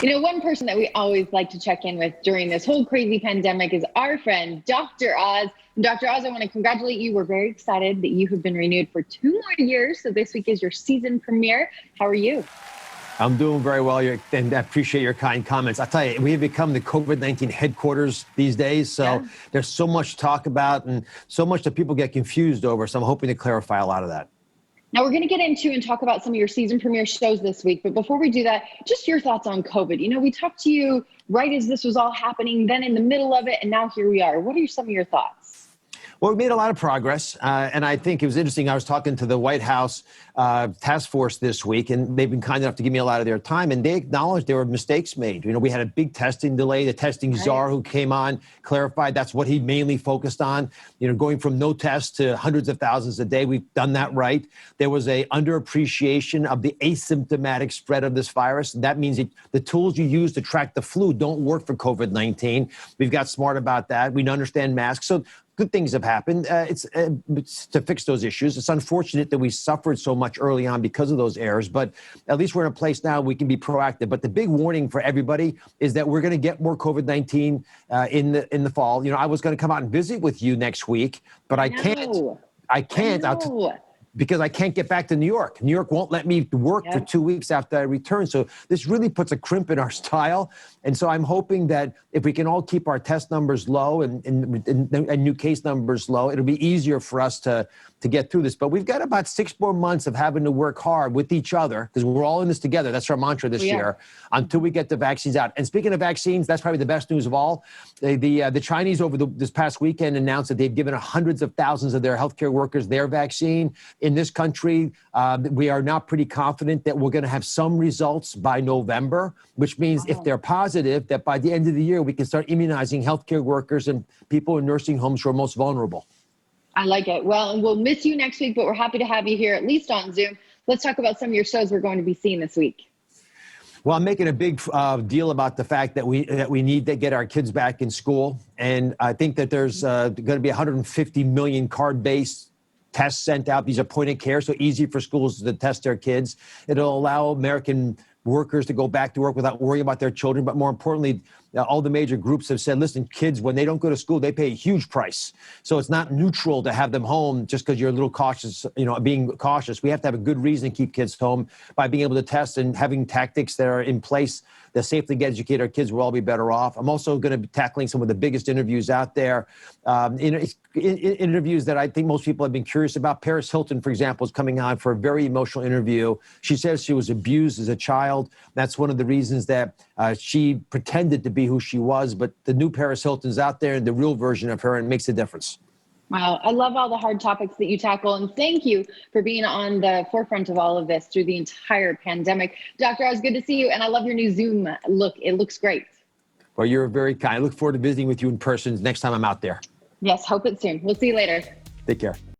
One person that we always like to check in with during this whole crazy pandemic is our friend, Dr. Oz. And Dr. Oz, I want to congratulate you. We're very excited that you have been renewed for 2 more years. So this week is your season premiere. How are you? I'm doing very well, and I appreciate your kind comments. I'll tell you, we have become the COVID-19 headquarters these days, so there's so much to talk about and so much that people get confused over, so I'm hoping to clarify a lot of that. Now, we're going to get into and talk about some of your season premiere shows this week, but before we do that, just your thoughts on COVID. We talked to you right as this was all happening, then in the middle of it, and now here we are. What are some of your thoughts? Well, we made a lot of progress, and I think it was interesting. I was talking to the White House task force this week, and they've been kind enough to give me a lot of their time, and they acknowledged there were mistakes made. We had a big testing delay. The testing czar who came on clarified that's what he mainly focused on, going from no tests to hundreds of thousands a day. We've done that right. There was a underappreciation of the asymptomatic spread of this virus. That means the tools you use to track the flu don't work for COVID-19. We've got smart about that. We understand masks. So good things have happened. It's to fix those issues. It's unfortunate that we suffered so much early on because of those errors, but at least we're in a place now we can be proactive. But the big warning for everybody is that we're going to get more COVID-19 in the fall. I was going to come out and visit with you next week, but I can't. Because I can't get back to New York. New York won't let me work for 2 weeks after I return. So this really puts a crimp in our style. And so I'm hoping that if we can all keep our test numbers low and new case numbers low, it'll be easier for us to get through this. But we've got about 6 more months of having to work hard with each other, because we're all in this together. That's our mantra this year, until we get the vaccines out. And speaking of vaccines, that's probably the best news of all. The Chinese over this past weekend announced that they've given hundreds of thousands of their healthcare workers their vaccine. In this country, we are now pretty confident that we're going to have some results by November, which means if they're positive, that by the end of the year, we can start immunizing healthcare workers and people in nursing homes who are most vulnerable. I like it. Well, and we'll miss you next week, but we're happy to have you here, at least on Zoom. Let's talk about some of your shows we're going to be seeing this week. Well, I'm making a big deal about the fact that we need to get our kids back in school. And I think that there's going to be 150 million card-based tests sent out. These are point of care, so easy for schools to test their kids. It'll allow American workers to go back to work without worrying about their children. But more importantly, all the major groups have said, listen, kids, when they don't go to school, they pay a huge price. So it's not neutral to have them home just because you're a little cautious, being cautious. We have to have a good reason to keep kids home by being able to test and having tactics that are in place that safely educate our kids. We'll all be better off. I'm also going to be tackling some of the biggest interviews out there, interviews that I think most people have been curious about. Paris Hilton, for example, is coming on for a very emotional interview. She says she was abused as a child. That's one of the reasons that she pretended to be who she was, but the new Paris Hilton's out there and the real version of her, and it makes a difference. Wow. I love all the hard topics that you tackle, and thank you for being on the forefront of all of this through the entire pandemic. Dr. Oz, good to see you, and I love your new Zoom look. It looks great. Well, you're very kind. I look forward to visiting with you in person next time I'm out there. Yes, hope it's soon. We'll see you later. Take care.